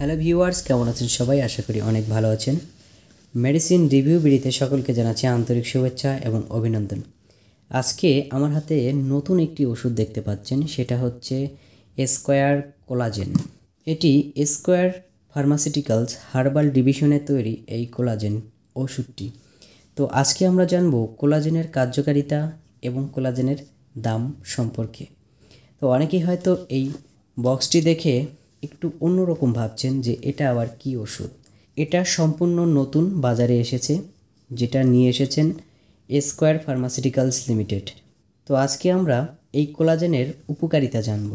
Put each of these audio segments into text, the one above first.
Hello viewers, কেমন আছেন সবাই? আশা করি অনেক ভালো আছেন। মেডিসিন রিভিউ ভিডিওতে সকলকে জানাচ্ছি আন্তরিক শুভেচ্ছা এবং অভিনন্দন। আজকে আমার হাতে নতুন একটি ওষুধ দেখতে পাচ্ছেন, সেটা হচ্ছে স্কোয়ার কোলাজেন। এটি স্কোয়ার ফার্মাসিউটিক্যালস হার্বাল ডিভিশনের তৈরি এই কোলাজেন ওষুধটি। তো আজকে আমরা জানব কোলাজেনের কার্যকারিতা এবং কোলাজেনের দাম সম্পর্কে। তো অনেকেই হয়তো এই বক্সটি দেখে একটু অন্যরকম ভাবছেন যে এটা আবার কি ওষুধ। এটা সম্পূর্ণ নতুন বাজারে এসেছে, যেটা নিয়ে এসেছেন স্কোয়ার ফার্মাসিউটিক্যালস লিমিটেড। তো আজকে আমরা এই কোলাজেনের উপকারিতা জানব।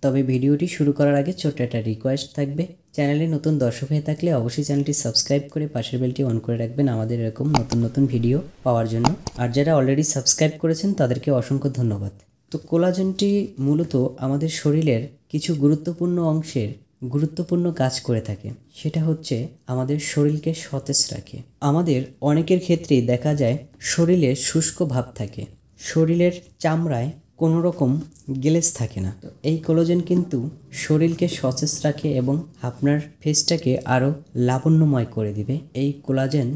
তবে ভিডিওটি শুরু করার আগে ছোট্ট একটা রিকোয়েস্ট থাকবে, চ্যানেলে নতুন দর্শক হয়ে থাকলে অবশ্যই চ্যানেলটি সাবস্ক্রাইব করে পাশের বেলটি অন করে রাখবেন আমাদের এরকম নতুন নতুন ভিডিও পাওয়ার জন্য। আর যারা অলরেডি সাবস্ক্রাইব করেছেন তাদেরকে অসংখ্য ধন্যবাদ। তো কোলাজেনটি মূলত আমাদের শরীরের কিছু গুরুত্বপূর্ণ অংশের গুরুত্বপূর্ণ কাজ করে থাকে। সেটা হচ্ছে আমাদের শরীরকে সতেজ রাখে। আমাদের অনেকের ক্ষেত্রেই দেখা যায় শরীরে শুষ্ক ভাব থাকে, শরীরের চামড়ায় কোনো রকম গ্লেজ থাকে না। তো এই কোলাজেন কিন্তু শরীরকে সতেজ রাখে এবং আপনার ফেসটাকে আরও লাবণ্যময় করে দিবে এই কোলাজেন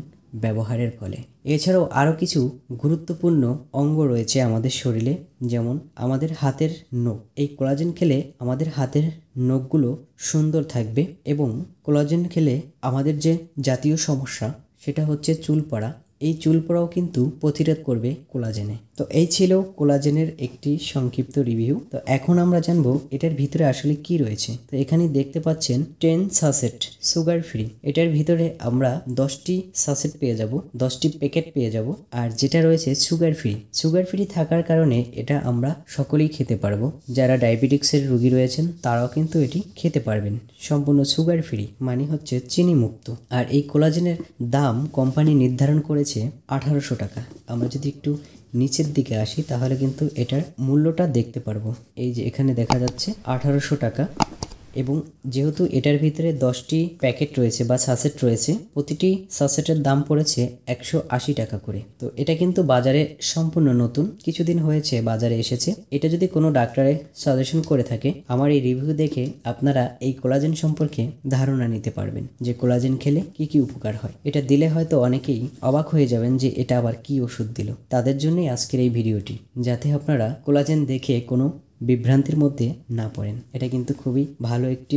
ব্যবহারের ফলে। এছাড়াও আরও কিছু গুরুত্বপূর্ণ অঙ্গ রয়েছে আমাদের শরীরে, যেমন আমাদের হাতের নখ। এই কোলাজেন খেলে আমাদের হাতের নখগুলো সুন্দর থাকবে এবং কোলাজেন খেলে আমাদের যে জাতীয় সমস্যা সেটা হচ্ছে চুল পড়া, এই চুল পড়াও কিন্তু প্রতিরোধ করবে কোলাজেনে। তো এই ছিল কোলাজেনের একটি সংক্ষিপ্ত রিভিউ। তো এখন আমরা জানবো এটার ভিতরে আসলে কি রয়েছে। তো এখানে দেখতে পাচ্ছেন 10 সাসেট সুগার ফ্রি। এটার ভিতরে আমরা 10টি সাসেট পেয়ে যাব, 10টি প্যাকেট পেয়ে যাব। আর যেটা রয়েছে সুগার ফ্রি, সুগার ফ্রি থাকার কারণে এটা আমরা সকলেই খেতে পারবো। যারা ডায়াবেটিক্সের রোগী রয়েছেন তারাও কিন্তু এটি খেতে পারবেন। সম্পূর্ণ সুগার ফ্রি মানে হচ্ছে চিনি মুক্ত। আর এই কোলাজেনের দাম কোম্পানি নির্ধারণ করেছে 1800 টাকা। আমরা যদি একটু নিচের দিকে আসি তাহলে কিন্তু এটার মূল্যটা দেখতে পারবো। এই যে এখানে দেখা যাচ্ছে 1800 টাকা। এবং যেহেতু এটার ভিতরে 10টি প্যাকেট রয়েছে বা সাসেট রয়েছে, প্রতিটি সাসেটের দাম পড়েছে 180 টাকা করে। তো এটা কিন্তু বাজারে সম্পূর্ণ নতুন, কিছুদিন হয়েছে বাজারে এসেছে। এটা যদি কোনো ডাক্তারে সাজেশন করে থাকে, আমার এই রিভিউ দেখে আপনারা এই কোলাজেন সম্পর্কে ধারণা নিতে পারবেন যে কোলাজেন খেলে কি কি উপকার হয়। এটা দিলে হয়তো অনেকেই অবাক হয়ে যাবেন যে এটা আবার কি ওষুধ দিল। তাদের জন্যই আজকের এই ভিডিওটি, যাতে আপনারা কোলাজেন দেখে কোনো বিভ্রান্তির মধ্যে না পড়েন। এটা কিন্তু খুবই ভালো একটি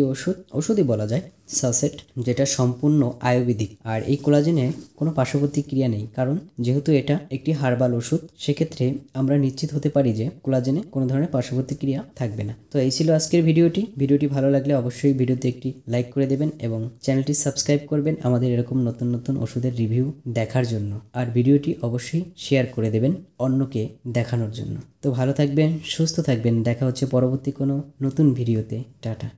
ওষুধই বলা যায়, সাসেট, যেটা সম্পূর্ণ আয়ুর্বেদিক। আর এই কোলাজেনে কোনো পার্শ্বপ্রতিক্রিয়া নেই, কারণ যেহেতু এটা একটি হার্বাল ওষুধ, সেক্ষেত্রে আমরা নিশ্চিত হতে পারি যে কোলাজেনে কোনো ধরনের পার্শ্বপ্রতিক্রিয়া থাকবে না। তো এই ছিল আজকের ভিডিওটি ভালো লাগলে অবশ্যই ভিডিওতে একটি লাইক করে দেবেন এবং চ্যানেলটি সাবস্ক্রাইব করবেন আমাদের এরকম নতুন নতুন ওষুধের রিভিউ দেখার জন্য। আর ভিডিওটি অবশ্যই শেয়ার করে দেবেন অন্যকে দেখানোর জন্য। তো ভালো থাকবেন, সুস্থ থাকবেন, দেখা হচ্ছে পরবর্তী কোনো নতুন ভিডিওতে। টাটা।